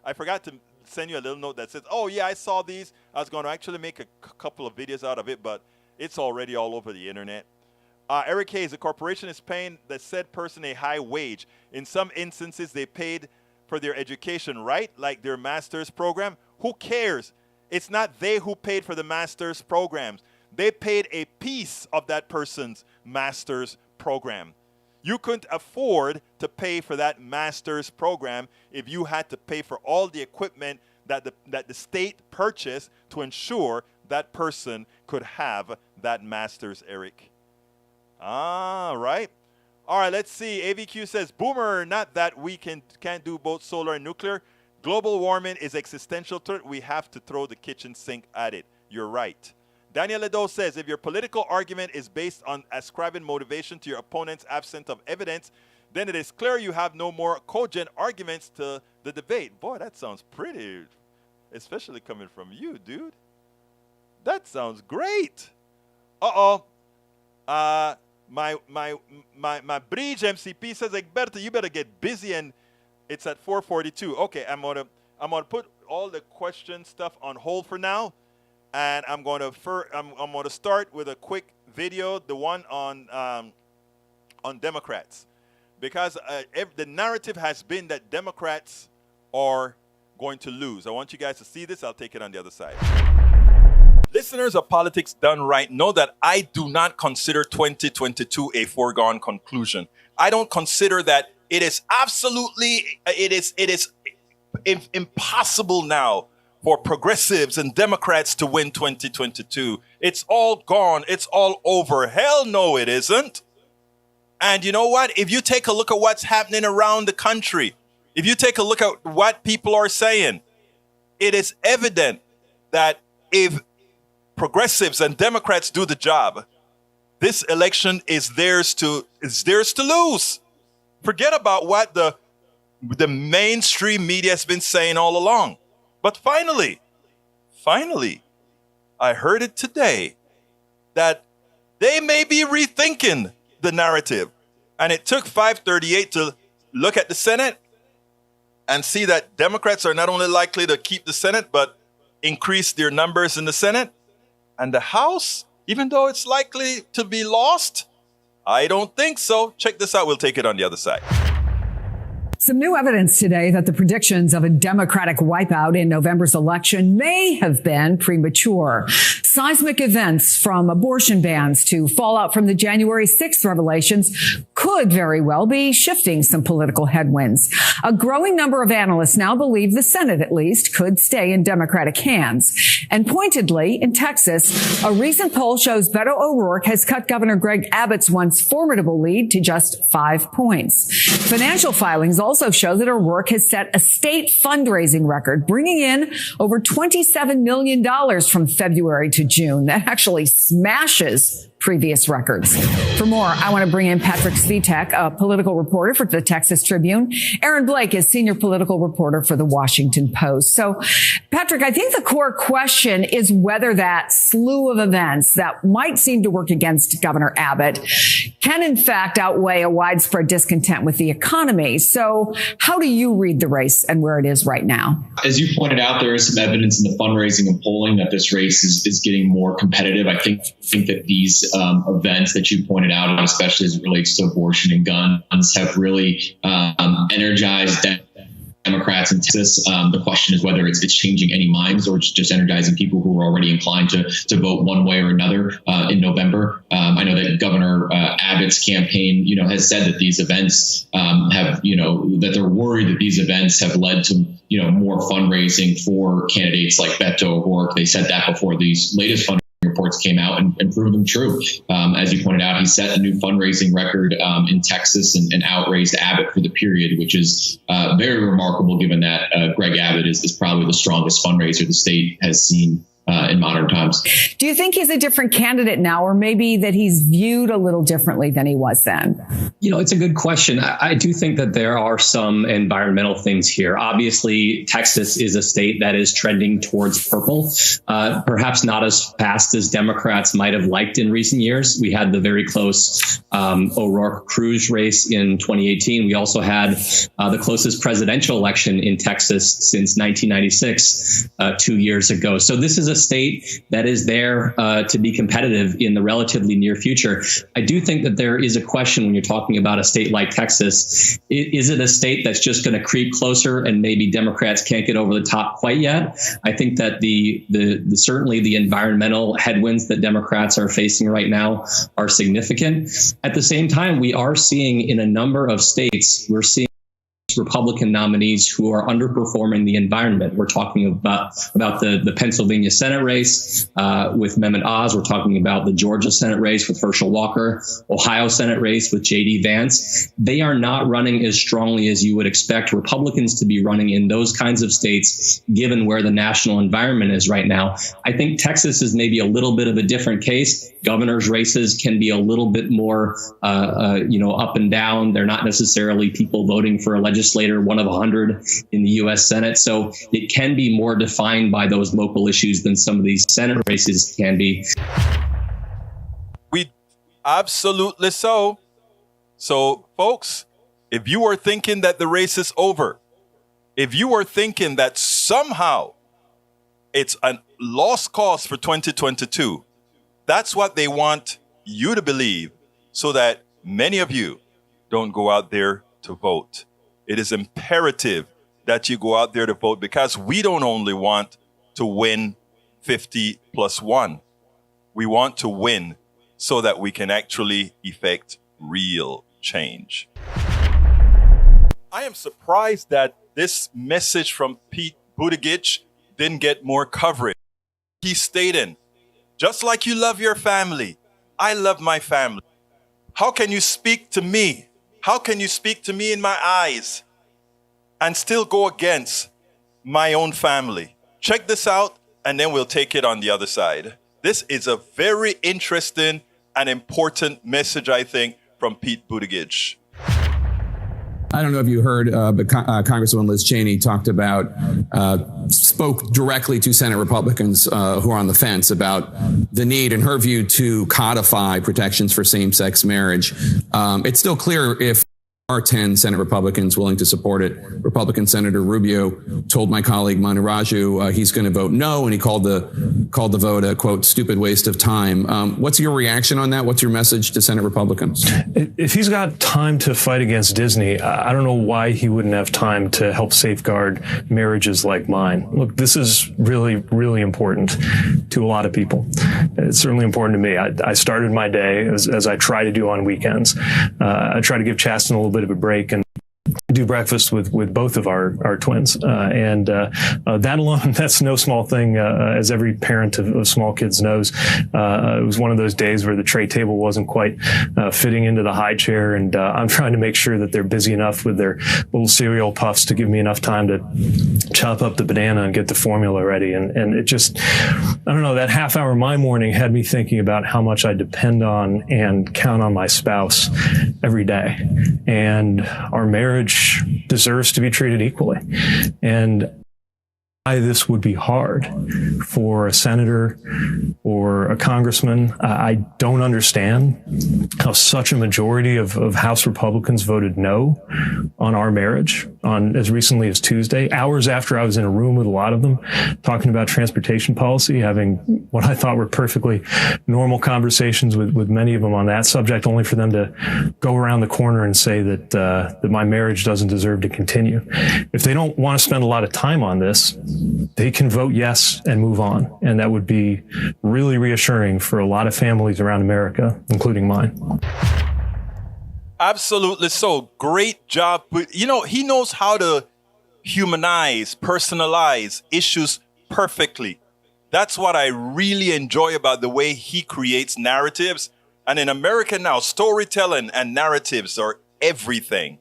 I forgot to send you a little note that says, oh, yeah, I saw these. I was going to actually make a couple of videos out of it, but it's already all over the internet. Eric Hayes, the corporation is paying the said person a high wage. In some instances, they paid for their education, right? Like their master's program. Who cares? It's not they who paid for the master's programs. They paid a piece of that person's master's program. You couldn't afford to pay for that master's program if you had to pay for all the equipment that the state purchased to ensure that person could have that master's, Eric. Ah, right. All right, let's see. AVQ says, Boomer, not that we can't do both solar and nuclear. Global warming is existential threat. We have to throw the kitchen sink at it. You're right. Daniel Ledo says, if your political argument is based on ascribing motivation to your opponents absent of evidence, then it is clear you have no more cogent arguments to the debate. Boy, that sounds pretty, especially coming from you, dude. That sounds great. Uh-oh. My bridge MCP says, Egberto, you better get busy, and it's at 4:42. Okay, I'm gonna put all the question stuff on hold for now, and I'm gonna start with a quick video, the one on Democrats, because the narrative has been that Democrats are going to lose. I want you guys to see this. I'll take it on the other side. Listeners of Politics Done Right know that I do not consider 2022 a foregone conclusion. I don't consider that it is impossible now for progressives and Democrats to win 2022. It's all gone. It's all over. Hell no, it isn't. And you know what? If you take a look at what's happening around the country, if you take a look at what people are saying, it is evident that if progressives and Democrats do the job, this election is theirs to lose. Forget about what the mainstream media has been saying all along. But finally, I heard it today that they may be rethinking the narrative. And it took 538 to look at the Senate, and see that Democrats are not only likely to keep the Senate, but increase their numbers in the Senate and the House, even though it's likely to be lost? I don't think so. Check this out. We'll take it on the other side. Some new evidence today that the predictions of a Democratic wipeout in November's election may have been premature. Seismic events from abortion bans to fallout from the January 6th revelations could very well be shifting some political headwinds. A growing number of analysts now believe the Senate, at least, could stay in Democratic hands. And pointedly, in Texas, a recent poll shows Beto O'Rourke has cut Governor Greg Abbott's once formidable lead to just 5 points. Financial filings also show that O'Rourke has set a state fundraising record, bringing in over $27 million from February to June. That actually smashes previous records. For more, I want to bring in Patrick Svitek, a political reporter for the Texas Tribune. Aaron Blake is senior political reporter for the Washington Post. So, Patrick, I think the core question is whether that slew of events that might seem to work against Governor Abbott can in fact outweigh a widespread discontent with the economy. So how do you read the race and where it is right now? As you pointed out, there is some evidence in the fundraising and polling that this race is getting more competitive. I think that these events that you pointed out, especially as it relates to abortion and guns, have really energized Democrats in Texas. The question is whether it's changing any minds or it's just energizing people who are already inclined to vote one way or another in November. I know that Governor Abbott's campaign, has said that these events have, that they're worried that these events have led to, more fundraising for candidates like Beto O'Rourke. They said that before these latest fundraising reports came out and proved them true. As you pointed out, he set a new fundraising record in Texas and outraised Abbott for the period, which is very remarkable given that Greg Abbott is probably the strongest fundraiser the state has seen in modern times. Do you think he's a different candidate now, or maybe that he's viewed a little differently than he was then? It's a good question. I do think that there are some environmental things here. Obviously, Texas is a state that is trending towards purple, perhaps not as fast as Democrats might have liked in recent years. We had the very close O'Rourke-Cruz race in 2018. We also had the closest presidential election in Texas since 1996, 2 years ago. So this is a state that is there to be competitive in the relatively near future. I do think that there is a question when you're talking about a state like Texas. Is it a state that's just going to creep closer and maybe Democrats can't get over the top quite yet? I think that the certainly the environmental headwinds that Democrats are facing right now are significant. At the same time, we are seeing in a number of states, we're seeing Republican nominees who are underperforming the environment. We're talking about the Pennsylvania Senate race with Mehmet Oz. We're talking about the Georgia Senate race with Herschel Walker, Ohio Senate race with J.D. Vance. They are not running as strongly as you would expect Republicans to be running in those kinds of states, given where the national environment is right now. I think Texas is maybe a little bit of a different case. Governor's races can be a little bit more, up and down. They're not necessarily people voting for a legislator, one of 100 in the U.S. Senate. So it can be more defined by those local issues than some of these Senate races can be. We absolutely so. So, folks, if you are thinking that the race is over, if you are thinking that somehow it's a lost cause for 2022, that's what they want you to believe so that many of you don't go out there to vote. It is imperative that you go out there to vote because we don't only want to win 50 plus 1. We want to win so that we can actually effect real change. I am surprised that this message from Pete Buttigieg didn't get more coverage. He's stating, just like you love your family, I love my family. How can you speak to me? How can you speak to me in my eyes and still go against my own family? Check this out, and then we'll take it on the other side. This is a very interesting and important message, I think, from Pete Buttigieg. I don't know if you heard, but Congresswoman Liz Cheney spoke directly to Senate Republicans who are on the fence about the need, in her view, to codify protections for same-sex marriage. It's still clear if are 10 Senate Republicans willing to support it. Republican Senator Rubio told my colleague Manu Raju he's going to vote no, and he called the vote a, quote, stupid waste of time. What's your reaction on that? What's your message to Senate Republicans? If he's got time to fight against Disney, I don't know why he wouldn't have time to help safeguard marriages like mine. Look, this is really, really important to a lot of people. It's certainly important to me. I started my day, as I try to do on weekends. I try to give Chasten a little bit of a break and do breakfast with both of our twins. That alone, that's no small thing, as every parent of small kids knows. It was one of those days where the tray table wasn't quite fitting into the high chair, and I'm trying to make sure that they're busy enough with their little cereal puffs to give me enough time to chop up the banana and get the formula ready. And it just, I don't know, that half hour my morning had me thinking about how much I depend on and count on my spouse every day. And our marriage deserves to be treated equally. And why this would be hard for a senator or a congressman, I don't understand how such a majority of House Republicans voted no on our marriage on as recently as Tuesday, hours after I was in a room with a lot of them talking about transportation policy, having what I thought were perfectly normal conversations with many of them on that subject, only for them to go around the corner and say that my marriage doesn't deserve to continue. If they don't want to spend a lot of time on this, they can vote yes and move on. And that would be really reassuring for a lot of families around America, including mine. Absolutely so. Great job. You know, he knows how to humanize, personalize issues perfectly. That's what I really enjoy about the way he creates narratives. And in America now, storytelling and narratives are everything.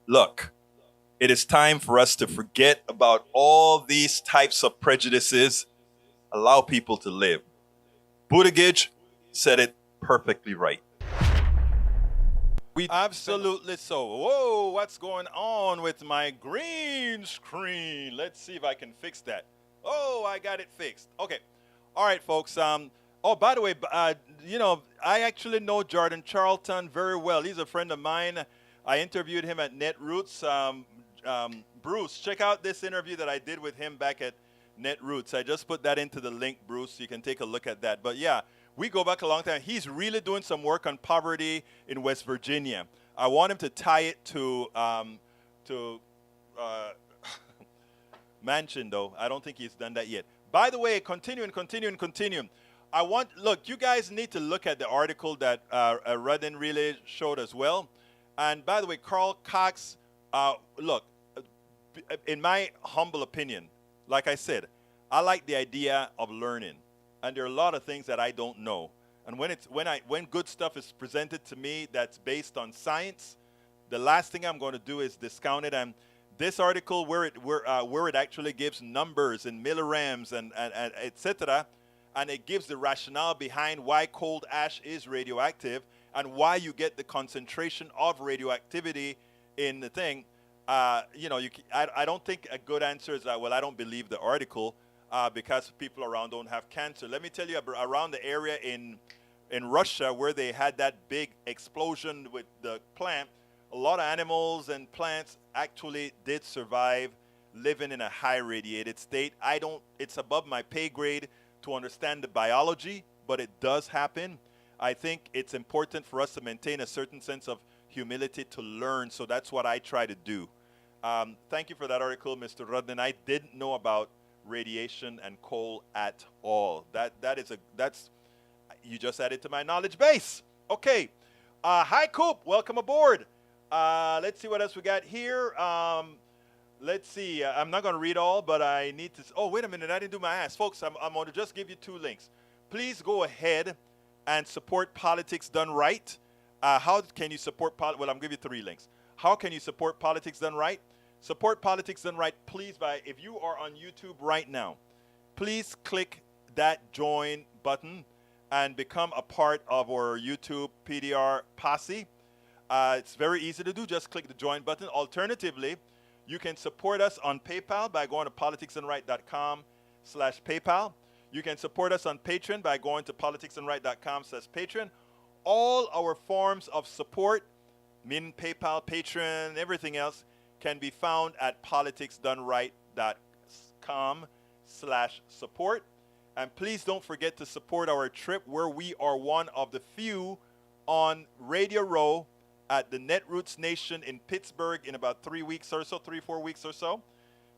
Look, it is time for us to forget about all these types of prejudices. Allow people to live. Buttigieg said it perfectly right. Absolutely so. Whoa, what's going on with my green screen? Let's see if I can fix that. Oh, I got it fixed. Okay. All right, folks. Oh, by the way, you know, I actually know Jordan Charlton very well. He's a friend of mine. I interviewed him at Netroots. Bruce, check out this interview that I did with him back at Netroots. I just put that into the link, Bruce. You can take a look at that. But yeah, we go back a long time. He's really doing some work on poverty in West Virginia. I want him to tie it to Manchin, though. I don't think he's done that yet. By the way, continuing. Look, you guys need to look at the article that Rudin really showed as well. And by the way, Carl Cox, look, in my humble opinion, like I said, I like the idea of learning. And there are a lot of things that I don't know. And when good stuff is presented to me that's based on science, the last thing I'm going to do is discount it. And this article, where it actually gives numbers in millirams and etc., and it gives the rationale behind why cold ash is radioactive and why you get the concentration of radioactivity in the thing. You know, I don't think a good answer is that, well, I don't believe the article because people around don't have cancer. Let me tell you, around the area in Russia where they had that big explosion with the plant, a lot of animals and plants actually did survive living in a high radiated state. It's above my pay grade to understand the biology, but it does happen. I think it's important for us to maintain a certain sense of humility to learn, so that's what I try to do. Thank you for that article, Mr. Rudin. I didn't know about radiation and coal at all. That's you just added to my knowledge base. Okay. Hi, Coop. Welcome aboard. Let's see what else we got here. Let's see. I'm not going to read all, but I need to. Oh, wait a minute. I didn't do my ass. Folks, I'm going to just give you 2 links. Please go ahead and support Politics Done Right. How can you support well, I'm going to give you 3 links. How can you support Politics Done Right? Support Politics Done Right, please, if you are on YouTube right now, please click that join button and become a part of our YouTube PDR posse. It's very easy to do. Just click the join button. Alternatively, you can support us on PayPal by going to politicsdoneright.com/PayPal. You can support us on Patreon by going to politicsdoneright.com/Patreon. All our forms of support Mint, PayPal, Patreon, everything else can be found at politicsdoneright.com/support. And please don't forget to support our trip where we are one of the few on Radio Row at the Netroots Nation in Pittsburgh in about 3 weeks or so, 3-4 weeks or so.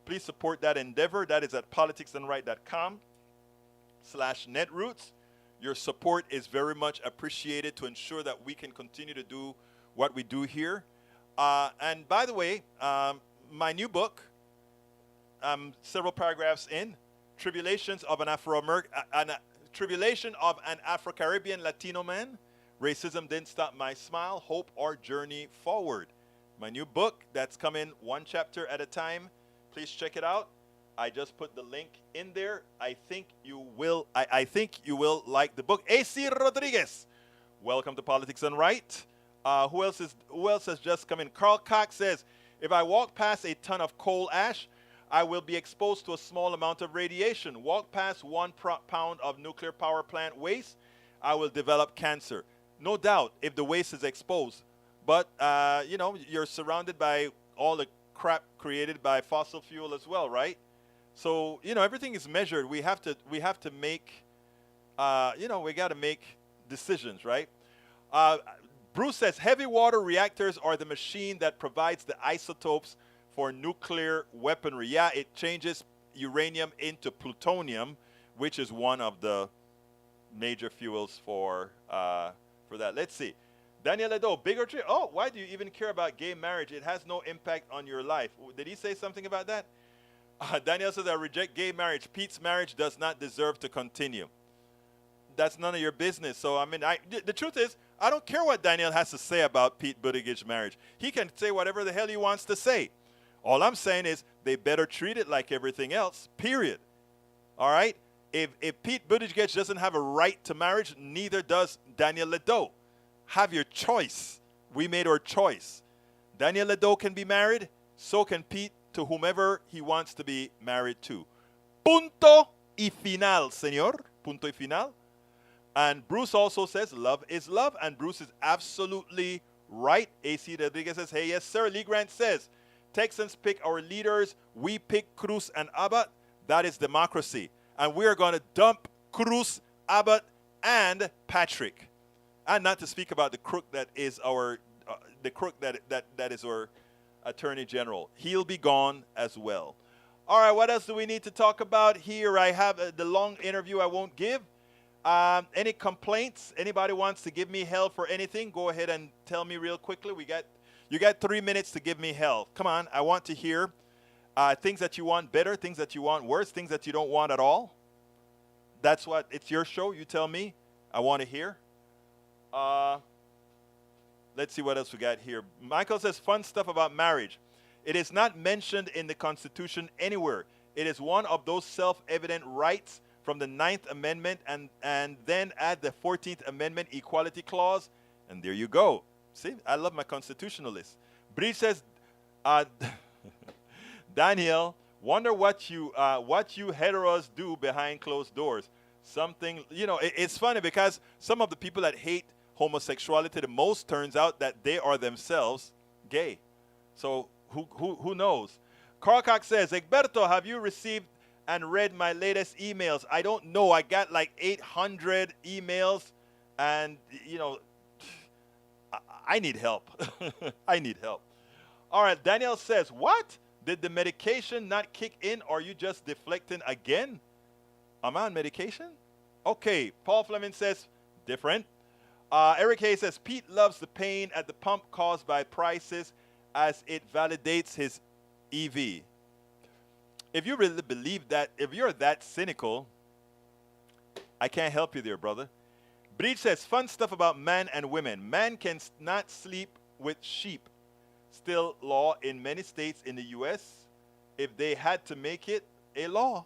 Please support that endeavor. That is at politicsdoneright.com/netroots. Your support is very much appreciated to ensure that we can continue to do what we do here. And by the way, my new book, several paragraphs in, Tribulation of an Afro-Caribbean Latino Man, Racism Didn't Stop My Smile, Hope Our Journey Forward. My new book that's coming one chapter at a time. Please check it out. I just put the link in there. I think you will like the book. AC Rodriguez, welcome to Politics Done Right. Who else has just come in? Carl Cox says, if I walk past a ton of coal ash, I will be exposed to a small amount of radiation. Walk past 1 pound of nuclear power plant waste, I will develop cancer. No doubt if the waste is exposed. But, you're surrounded by all the crap created by fossil fuel as well, right? So, everything is measured. We have to make, we got to make decisions, right? Bruce says, heavy water reactors are the machine that provides the isotopes for nuclear weaponry. Yeah, it changes uranium into plutonium, which is one of the major fuels for that. Let's see. Daniel Edo, bigotry. Oh, why do you even care about gay marriage? It has no impact on your life. Did he say something about that? Daniel says, I reject gay marriage. Pete's marriage does not deserve to continue. That's none of your business. So, the truth is, I don't care what Daniel has to say about Pete Buttigieg's marriage. He can say whatever the hell he wants to say. All I'm saying is they better treat it like everything else, period. All right? If Pete Buttigieg doesn't have a right to marriage, neither does Daniel Ledo. Have your choice. We made our choice. Daniel Ledo can be married, so can Pete, to whomever he wants to be married to. Punto y final, señor. Punto y final. And Bruce also says love is love, and Bruce is absolutely right. AC Rodriguez says, hey, yes, sir. Lee Grant says, Texans pick our leaders. We pick Cruz and Abbott. That is democracy. And we are going to dump Cruz, Abbott, and Patrick. And not to speak about the crook that is our Attorney General. He'll be gone as well. All right, what else do we need to talk about here? I have the long interview I won't give. Any complaints? Anybody wants to give me hell for anything? Go ahead and tell me real quickly. You got 3 minutes to give me hell. Come on, I want to hear things that you want better, things that you want worse, things that you don't want at all. It's your show. You tell me. I want to hear. Let's see what else we got here. Michael says, fun stuff about marriage. It is not mentioned in the Constitution anywhere. It is one of those self-evident rights from the 9th Amendment, and then add the 14th Amendment Equality Clause, and there you go. See, I love my constitutionalists. Bree says, Daniel, wonder what you heteros do behind closed doors. Something, it's funny because some of the people that hate homosexuality the most turns out that they are themselves gay. So who knows? Carl Cox says, Egberto, have you received and read my latest emails? I don't know. I got like 800 emails, and I need help. I need help. All right, Daniel says, what? Did the medication not kick in? Or are you just deflecting again? Am I on medication? Okay. Paul Fleming says, different. Eric Hayes says, Pete loves the pain at the pump caused by prices as it validates his EV. If you really believe that, if you're that cynical, I can't help you there, brother. Breach says, fun stuff about man and women. Man can not sleep with sheep. Still law in many states in the U.S. if they had to make it a law.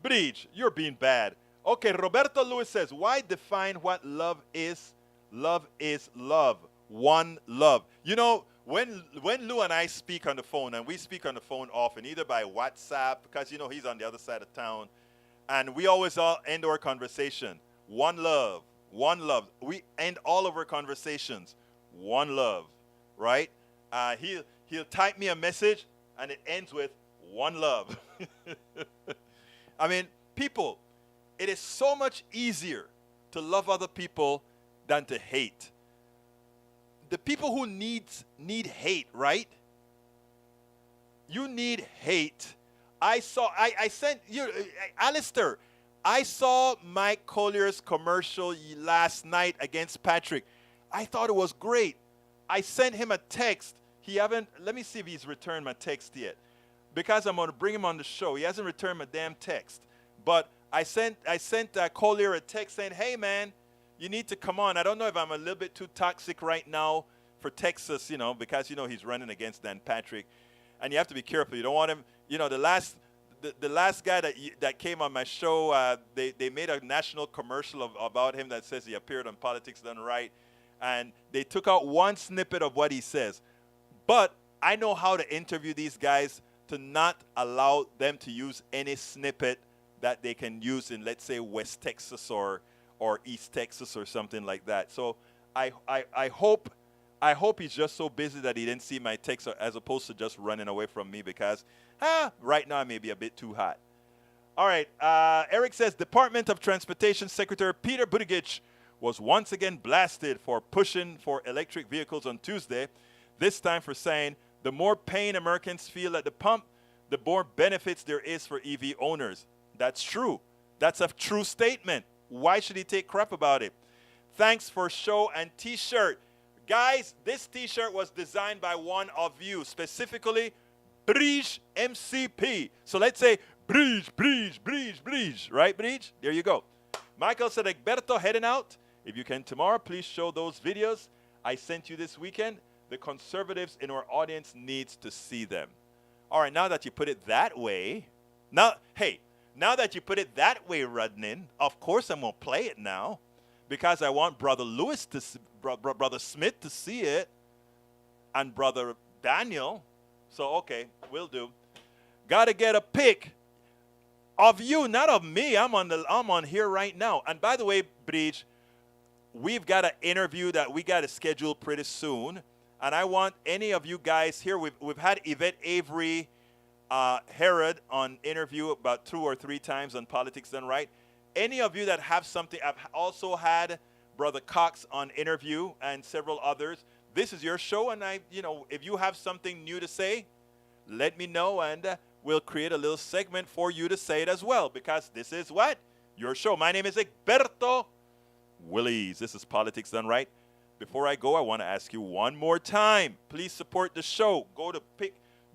Breach, you're being bad. Okay, Roberto Lewis says, why define what love is? Love is love. One love. When Lou and I speak on the phone, and we speak on the phone often, either by WhatsApp, because, he's on the other side of town, and we always end our conversation, one love, One love. We end all of our conversations. One love, right? He'll type me a message and it ends with one love. I mean, people, it is so much easier to love other people than to hate. The people who need hate, right? You need hate. I sent you, Alistair, I saw Mike Collier's commercial last night against Patrick. I thought it was great. I sent him a text. Let me see if he's returned my text yet. Because I'm going to bring him on the show. He hasn't returned my damn text. But I sent Collier a text saying, hey, man, you need to come on. I don't know if I'm a little bit too toxic right now for Texas, because, he's running against Dan Patrick. And you have to be careful. You don't want him, the last guy that came on my show, they made a national commercial about him that says he appeared on Politics Done Right. And they took out one snippet of what he says. But I know how to interview these guys to not allow them to use any snippet that they can use in, let's say, West Texas or East Texas or something like that. So I hope he's just so busy that he didn't see my text as opposed to just running away from me because right now I may be a bit too hot. All right. Eric says Department of Transportation Secretary Peter Buttigieg was once again blasted for pushing for electric vehicles on Tuesday, this time for saying the more pain Americans feel at the pump, the more benefits there is for EV owners. That's true. That's a true statement. Why should he take crap about it? Thanks for show and T-shirt. Guys, this T-shirt was designed by one of you, specifically Buttigieg MCP. So let's say Buttigieg, right, Buttigieg? There you go. Michael said, Egberto heading out. If you can tomorrow, please show those videos I sent you this weekend. The conservatives in our audience needs to see them. All right, now that you put it that way, now that you put it that way, Rudnin, of course I'm going to play it now because I want Brother Lewis Brother Smith to see it and Brother Daniel. So, okay, will do. Got to get a pic of you, not of me. I'm on here right now. And by the way, Bridge, we've got an interview that we got to schedule pretty soon. And I want any of you guys here. We've had Yvette Avery Herod on interview about 2 or 3 times on Politics Done Right. Any of you that have something, I've also had Brother Cox on interview and several others. This is your show, and if you have something new to say, let me know, and we'll create a little segment for you to say it as well, because this is what? Your show. My name is Egberto Willies. This is Politics Done Right. Before I go, I want to ask you one more time. Please support the show. Go to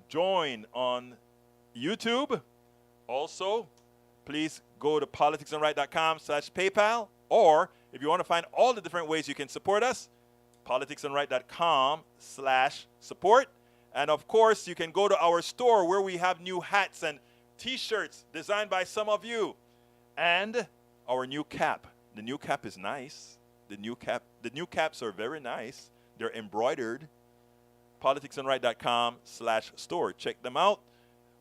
join on YouTube. Also, please go to politicsdoneright.com/PayPal. Or if you want to find all the different ways you can support us, politicsdoneright.com/support. And of course, you can go to our store where we have new hats and T-shirts designed by some of you. And our new cap. The new cap is nice. The new caps are very nice. They're embroidered. politicsdoneright.com/store. Check them out.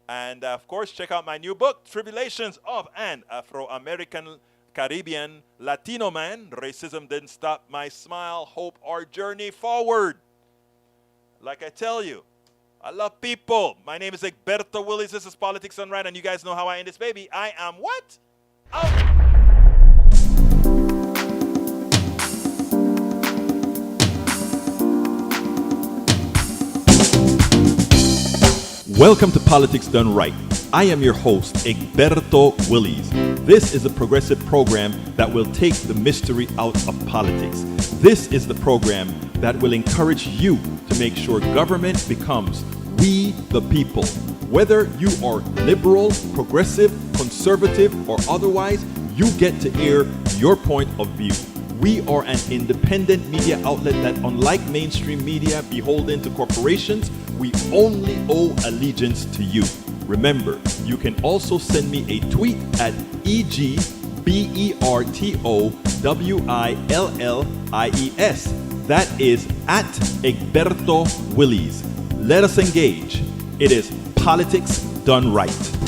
And of course, check out my new book, Tribulations of an Afro-American Caribbean Latino Man. Racism Didn't Stop My Smile. Hope Our Journey Forward. Like I tell you, I love people. My name is Egberto Willies. This is Politics Done Right, and you guys know how I end this baby. I am what? Out. Welcome to Politics Done Right. I am your host, Egberto Willies. This is a progressive program that will take the mystery out of politics. This is the program that will encourage you to make sure government becomes we the people. Whether you are liberal, progressive, conservative, or otherwise, you get to air your point of view. We are an independent media outlet that, unlike mainstream media beholden to corporations, we only owe allegiance to you. Remember, you can also send me a tweet at EGBERTOWILLIES. That is at Egberto Willies. Let us engage. It is Politics Done Right.